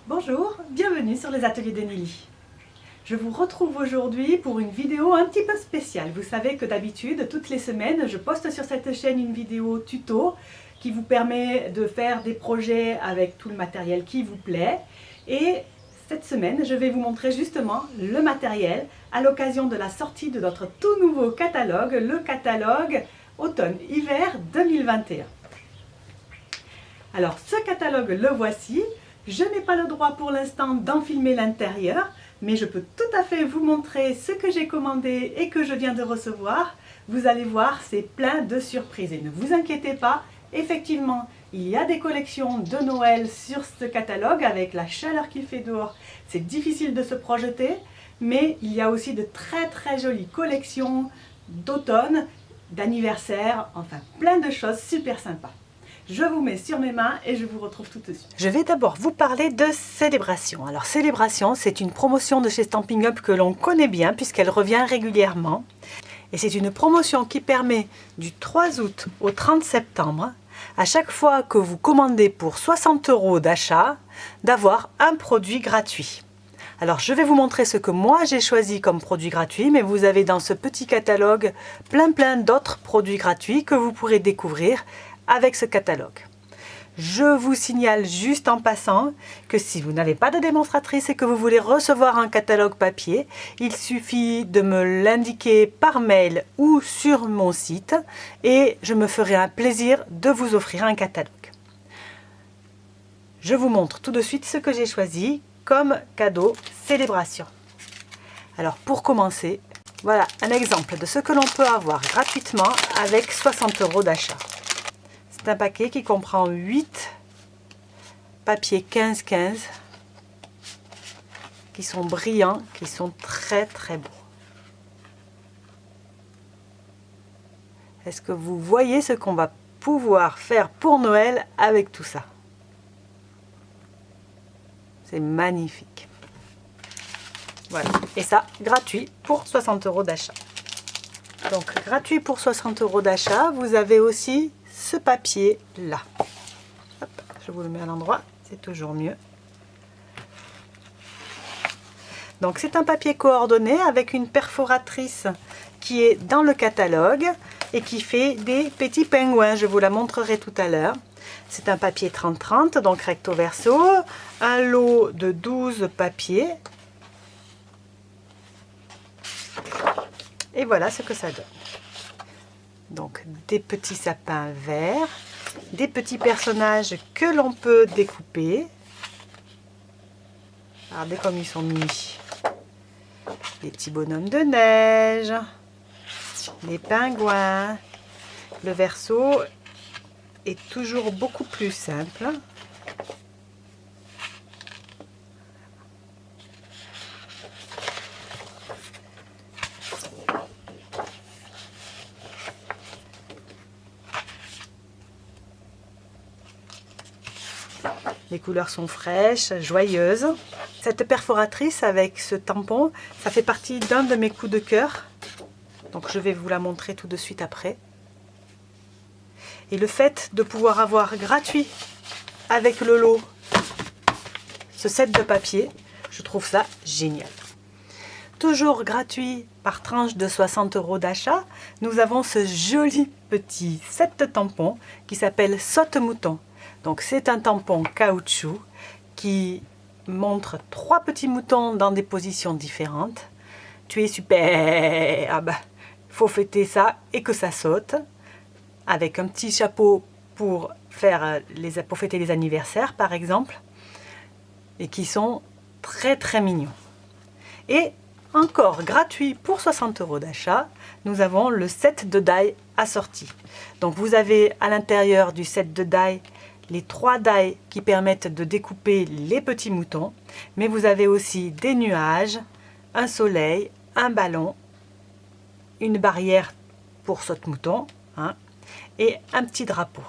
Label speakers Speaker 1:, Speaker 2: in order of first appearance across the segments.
Speaker 1: Bonjour, bienvenue sur les ateliers de Nili. Je vous retrouve aujourd'hui pour une vidéo un petit peu spéciale. Vous savez que d'habitude, toutes les semaines, je poste sur cette chaîne une vidéo tuto qui vous permet de faire des projets avec tout le matériel qui vous plaît. Et cette semaine, je vais vous montrer justement le matériel à l'occasion de la sortie de notre tout nouveau catalogue, le catalogue automne-hiver 2021. Alors ce catalogue, le voici. Je n'ai pas le droit pour l'instant d'en filmer l'intérieur, mais je peux tout à fait vous montrer ce que j'ai commandé et que je viens de recevoir. Vous allez voir, c'est plein de surprises. Et ne vous inquiétez pas, effectivement, il y a des collections de Noël sur ce catalogue. Avec la chaleur qu'il fait dehors, c'est difficile de se projeter, mais il y a aussi de très jolies collections d'automne, d'anniversaire, enfin plein de choses super sympas. Je vous mets sur mes mains et je vous retrouve tout de suite. Je vais d'abord vous parler de Célébration. Alors Célébration, c'est une promotion de chez Stampin' Up que l'on connaît bien puisqu'elle revient régulièrement. Et c'est une promotion qui permet du 3 août au 30 septembre, à chaque fois que vous commandez pour 60 € d'achat, d'avoir un produit gratuit. Alors je vais vous montrer ce que moi j'ai choisi comme produit gratuit, mais vous avez dans ce petit catalogue plein d'autres produits gratuits que vous pourrez découvrir avec ce catalogue. Je vous signale juste en passant que si vous n'avez pas de démonstratrice et que vous voulez recevoir un catalogue papier, il suffit de me l'indiquer par mail ou sur mon site et je me ferai un plaisir de vous offrir un catalogue. Je vous montre tout de suite ce que j'ai choisi comme cadeau Célébration. Alors pour commencer, voilà un exemple de ce que l'on peut avoir gratuitement avec 60 € d'achat. C'est un paquet qui comprend 8 papiers 15-15 qui sont brillants, qui sont très beaux. Est-ce que vous voyez ce qu'on va pouvoir faire pour Noël avec tout ça? C'est magnifique. Voilà, et ça, gratuit pour 60 € d'achat. Donc, gratuit pour 60 € d'achat, vous avez aussi ce papier là. Hop, je vous le mets à l'endroit, c'est toujours mieux. Donc c'est un papier coordonné avec une perforatrice qui est dans le catalogue et qui fait des petits pingouins. Je vous la montrerai tout à l'heure. C'est un papier 30-30, donc recto verso, un lot de 12 papiers. Et voilà ce que ça donne. Donc des petits sapins verts, des petits personnages que l'on peut découper. Regardez comme ils sont mis. Des petits bonhommes de neige, des pingouins. Le verso est toujours beaucoup plus simple. Les couleurs sont fraîches, joyeuses. Cette perforatrice avec ce tampon, ça fait partie d'un de mes coups de cœur. Donc je vais vous la montrer tout de suite après. Et le fait de pouvoir avoir gratuit avec le lot ce set de papier, je trouve ça génial. Toujours gratuit par tranche de 60 € d'achat, nous avons ce joli petit set de tampons qui s'appelle Saute-mouton. Donc c'est un tampon caoutchouc qui montre 3 petits moutons dans des positions différentes. Tu es superbe! Faut fêter ça et que ça saute. Avec un petit chapeau pour fêter les anniversaires par exemple. Et qui sont très mignons. Et encore gratuit pour 60 € d'achat, nous avons le set de die assorti. Donc vous avez à l'intérieur du set de die les 3 die qui permettent de découper les petits moutons, mais vous avez aussi des nuages, un soleil, un ballon, une barrière pour saute-mouton, et un petit drapeau.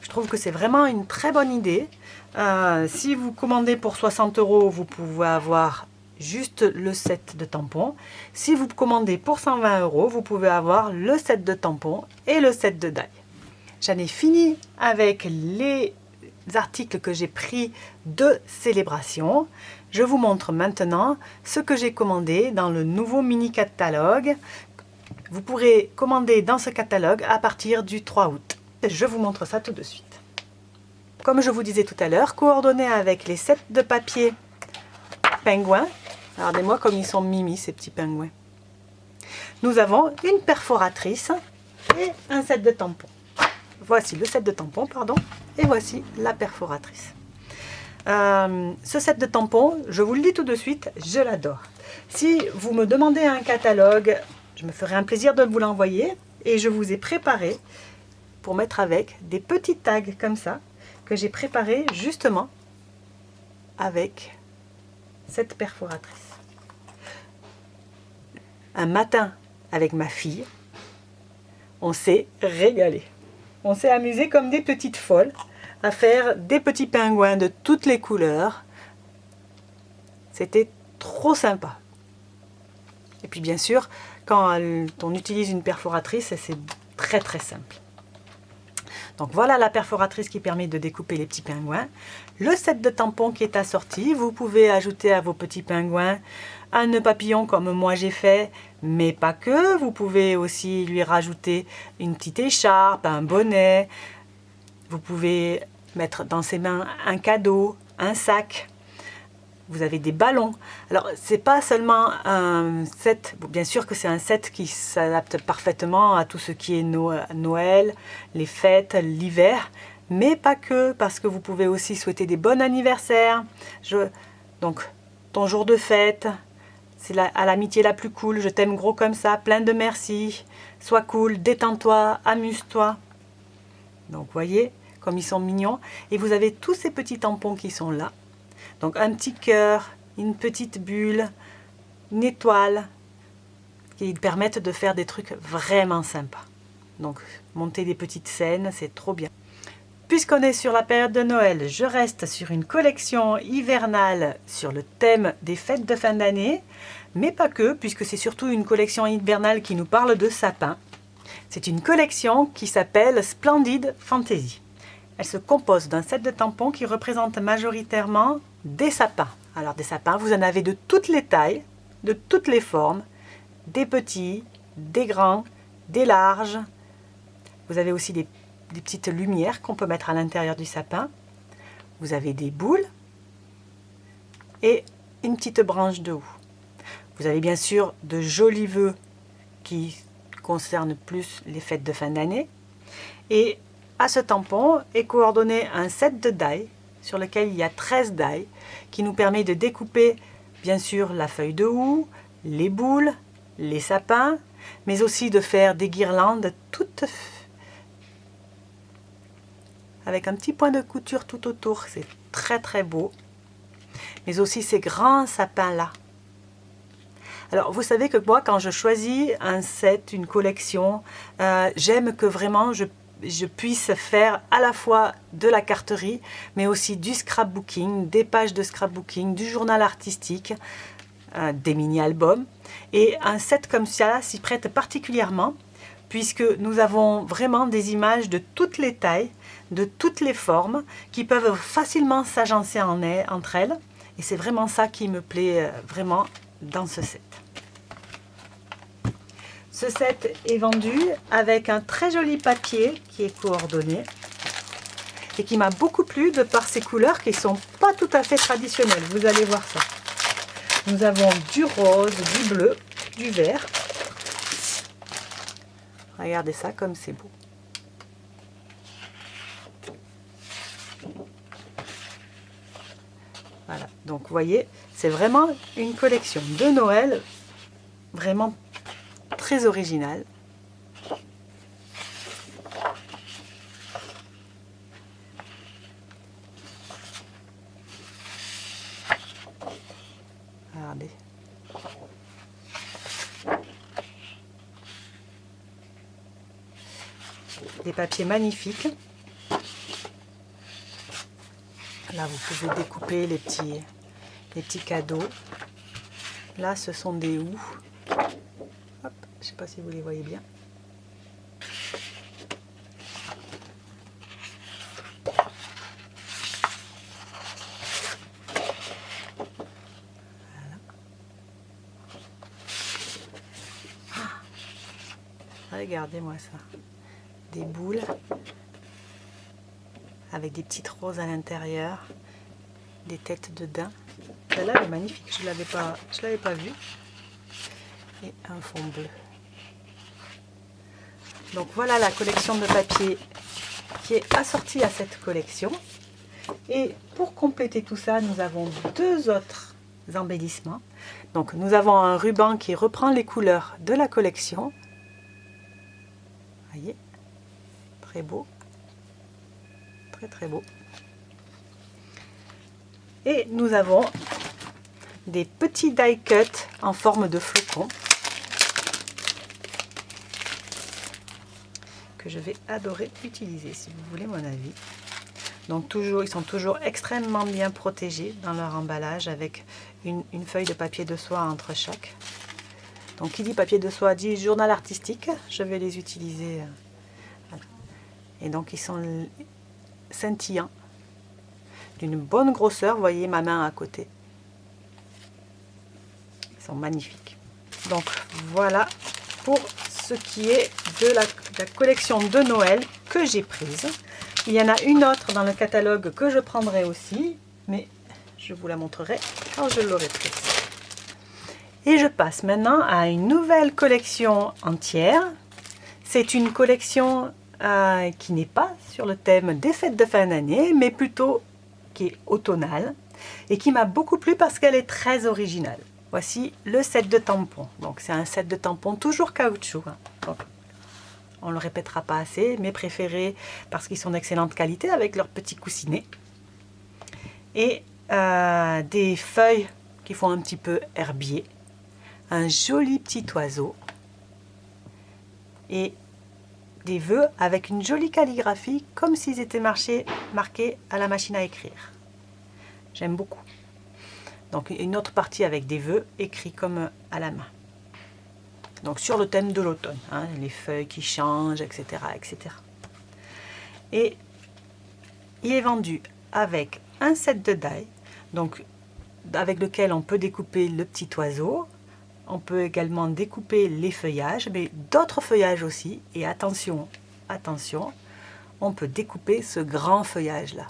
Speaker 1: Je trouve que c'est vraiment une très bonne idée. Si vous commandez pour 60 €, vous pouvez avoir juste le set de tampons. Si vous commandez pour 120 €, vous pouvez avoir le set de tampons et le set de die. J'en ai fini avec les articles que j'ai pris de célébration. Je vous montre maintenant ce que j'ai commandé dans le nouveau mini catalogue. Vous pourrez commander dans ce catalogue à partir du 3 août. Je vous montre ça tout de suite. Comme je vous disais tout à l'heure, coordonné avec les sets de papier pingouins. Regardez-moi comme ils sont mimi ces petits pingouins. Nous avons une perforatrice et un set de tampons. Voici le set de tampons, pardon, et voici la perforatrice. Ce set de tampons, je vous le dis tout de suite, je l'adore. Si vous me demandez un catalogue, je me ferai un plaisir de vous l'envoyer et je vous ai préparé pour mettre avec des petits tags comme ça que j'ai préparé justement avec cette perforatrice. Un matin avec ma fille, on s'est régalé. On s'est amusé comme des petites folles à faire des petits pingouins de toutes les couleurs. C'était trop sympa. Et puis bien sûr, quand on utilise une perforatrice, c'est très très simple. Donc voilà la perforatrice qui permet de découper les petits pingouins. Le set de tampons qui est assorti, vous pouvez ajouter à vos petits pingouins un nœud papillon comme moi j'ai fait, mais pas que. Vous pouvez aussi lui rajouter une petite écharpe, un bonnet. Vous pouvez mettre dans ses mains un cadeau, un sac. Vous avez des ballons. Alors, c'est pas seulement un set, bien sûr que c'est un set qui s'adapte parfaitement à tout ce qui est Noël, les fêtes, l'hiver, mais pas que, parce que vous pouvez aussi souhaiter des bons anniversaires. Donc, ton jour de fête, c'est à l'amitié la plus cool, je t'aime gros comme ça, plein de merci, sois cool, détends-toi, amuse-toi. Donc, voyez comme ils sont mignons. Et vous avez tous ces petits tampons qui sont là. Donc un petit cœur, une petite bulle, une étoile qui permettent de faire des trucs vraiment sympas. Donc monter des petites scènes, c'est trop bien. Puisqu'on est sur la période de Noël, je reste sur une collection hivernale sur le thème des fêtes de fin d'année, mais pas que, puisque c'est surtout une collection hivernale qui nous parle de sapins. C'est une collection qui s'appelle Splendid Fantasy. Elle se compose d'un set de tampons qui représente majoritairement des sapins. Alors des sapins, vous en avez de toutes les tailles, de toutes les formes, des petits, des grands, des larges. Vous avez aussi des petites lumières qu'on peut mettre à l'intérieur du sapin. Vous avez des boules et une petite branche de houx. Vous avez bien sûr de jolis vœux qui concernent plus les fêtes de fin d'année. Et à ce tampon est coordonné un set de die sur lequel il y a 13 die qui nous permet de découper bien sûr la feuille de houx, les boules, les sapins, mais aussi de faire des guirlandes toutes avec un petit point de couture tout autour. C'est très très beau. Mais aussi ces grands sapins là. Alors vous savez que moi quand je choisis un set, une collection, j'aime que vraiment je puisse faire à la fois de la carterie, mais aussi du scrapbooking, des pages de scrapbooking, du journal artistique, des mini-albums. Et un set comme ça s'y prête particulièrement, puisque nous avons vraiment des images de toutes les tailles, de toutes les formes, qui peuvent facilement s'agencer entre elles. Et c'est vraiment ça qui me plaît vraiment dans ce set. Ce set est vendu avec un très joli papier qui est coordonné et qui m'a beaucoup plu de par ses couleurs qui ne sont pas tout à fait traditionnelles. Vous allez voir ça. Nous avons du rose, du bleu, du vert. Regardez ça comme c'est beau. Voilà, donc vous voyez, c'est vraiment une collection de Noël vraiment très originale. Regardez. Des papiers magnifiques. Là, vous pouvez découper les petits cadeaux. Là, ce sont des houx. Hop, je ne sais pas si vous les voyez bien. Regardez-moi ça. Des boules avec des petites roses à l'intérieur, des têtes de daim. Celle-là elle est magnifique, je l'avais pas vue. Et un fond bleu. Donc voilà la collection de papier qui est assortie à cette collection. Et pour compléter tout ça, nous avons deux autres embellissements. Donc nous avons un ruban qui reprend les couleurs de la collection. Voyez, très beau, très beau. Et nous avons des petits die cuts en forme de flocons que je vais adorer utiliser si vous voulez mon avis. Donc toujours, ils sont toujours extrêmement bien protégés dans leur emballage avec une feuille de papier de soie entre chaque. Donc qui dit papier de soie dit journal artistique, je vais les utiliser. Voilà. Et donc ils sont scintillants, d'une bonne grosseur, vous voyez ma main à côté. Ils sont magnifiques. Donc voilà pour ce qui est de la collection de Noël que j'ai prise. Il y en a une autre dans le catalogue que je prendrai aussi, mais je vous la montrerai quand je l'aurai prise. Et je passe maintenant à une nouvelle collection entière. C'est une collection qui n'est pas sur le thème des fêtes de fin d'année, mais plutôt qui est automnale et qui m'a beaucoup plu parce qu'elle est très originale. Voici le set de tampons. Donc c'est un set de tampons toujours caoutchouc. Donc, on ne le répétera pas assez, mes préférés parce qu'ils sont d'excellente qualité avec leurs petits coussinets. Et des feuilles qui font un petit peu herbier. Un joli petit oiseau. Et des vœux avec une jolie calligraphie comme s'ils étaient marqués à la machine à écrire. J'aime beaucoup. Donc une autre partie avec des vœux écrits comme à la main. Donc sur le thème de l'automne, hein, les feuilles qui changent, etc., etc. Et il est vendu avec un set de die, donc avec lequel on peut découper le petit oiseau. On peut également découper les feuillages, mais d'autres feuillages aussi. Et attention, attention, on peut découper ce grand feuillage là.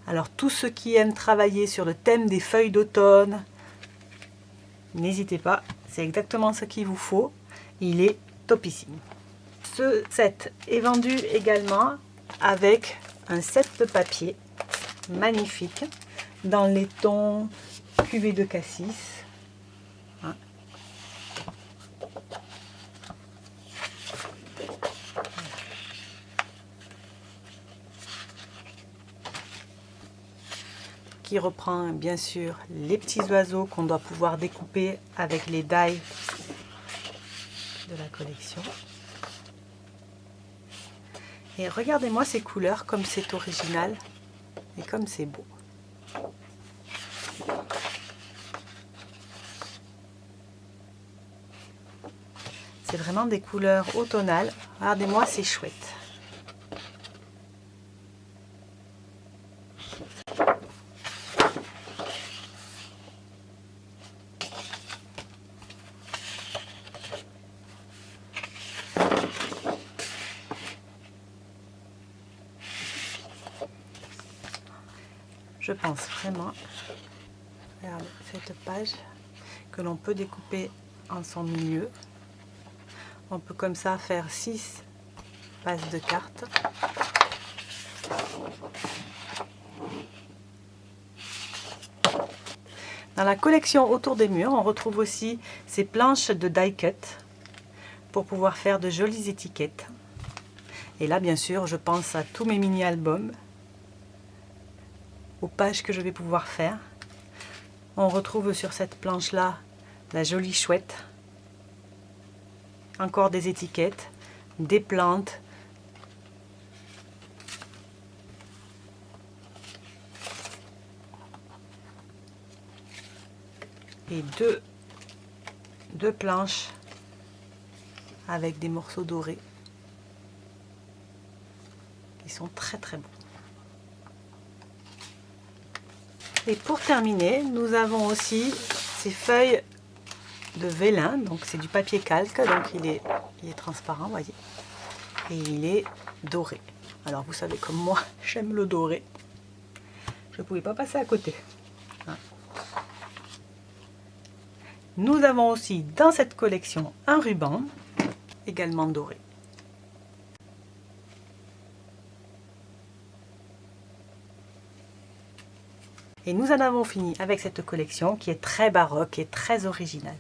Speaker 1: Alors tous ceux qui aiment travailler sur le thème des feuilles d'automne, n'hésitez pas, c'est exactement ce qu'il vous faut. Il est topissime. Ce set est vendu également avec un set de papier magnifique dans les tons cuvée de cassis. Qui reprend bien sûr les petits oiseaux qu'on doit pouvoir découper avec les die de la collection. Et regardez-moi ces couleurs, comme c'est original et comme c'est beau. C'est vraiment des couleurs automnales. Regardez-moi, c'est chouette. Je pense vraiment, regarde cette page, que l'on peut découper en son milieu. On peut comme ça faire 6 pages de cartes. Dans la collection autour des murs, on retrouve aussi ces planches de die cut pour pouvoir faire de jolies étiquettes. Et là, bien sûr, je pense à tous mes mini-albums, aux pages que je vais pouvoir faire. On retrouve sur cette planche-là la jolie chouette, encore des étiquettes, des plantes, et deux planches avec des morceaux dorés qui sont très très beaux. Et pour terminer, nous avons aussi ces feuilles de vélin, donc c'est du papier calque, donc il est transparent, voyez, et il est doré. Alors vous savez comme moi, j'aime le doré, je ne pouvais pas passer à côté. Hein. Nous avons aussi dans cette collection un ruban, également doré. Et nous en avons fini avec cette collection qui est très baroque et très originale.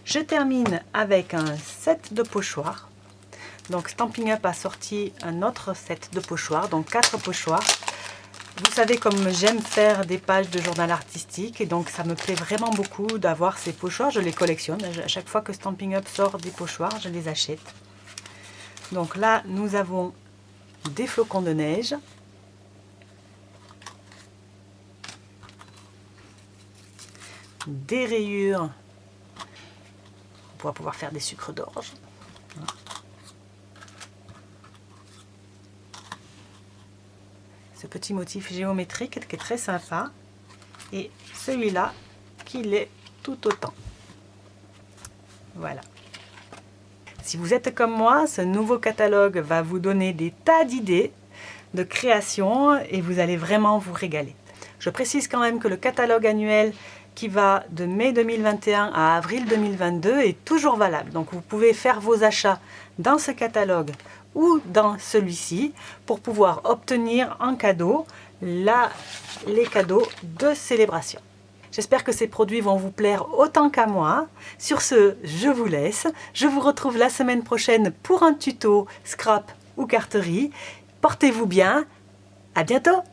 Speaker 1: Je termine avec un set de pochoirs. Donc Stampin' Up a sorti un autre set de pochoirs, donc 4 pochoirs. Vous savez comme j'aime faire des pages de journal artistique et donc ça me plaît vraiment beaucoup d'avoir ces pochoirs. Je les collectionne. À chaque fois que Stampin' Up sort des pochoirs, je les achète. Donc là, nous avons des flocons de neige. Des rayures pour pouvoir faire des sucres d'orge. Ce petit motif géométrique qui est très sympa et celui-là qui l'est tout autant. Voilà. Si vous êtes comme moi, ce nouveau catalogue va vous donner des tas d'idées de création et vous allez vraiment vous régaler. Je précise quand même que le catalogue annuel qui va de mai 2021 à avril 2022 est toujours valable. Donc vous pouvez faire vos achats dans ce catalogue ou dans celui-ci pour pouvoir obtenir en cadeau les cadeaux de célébration. J'espère que ces produits vont vous plaire autant qu'à moi. Sur ce, je vous laisse. Je vous retrouve la semaine prochaine pour un tuto scrap ou carterie. Portez-vous bien. À bientôt!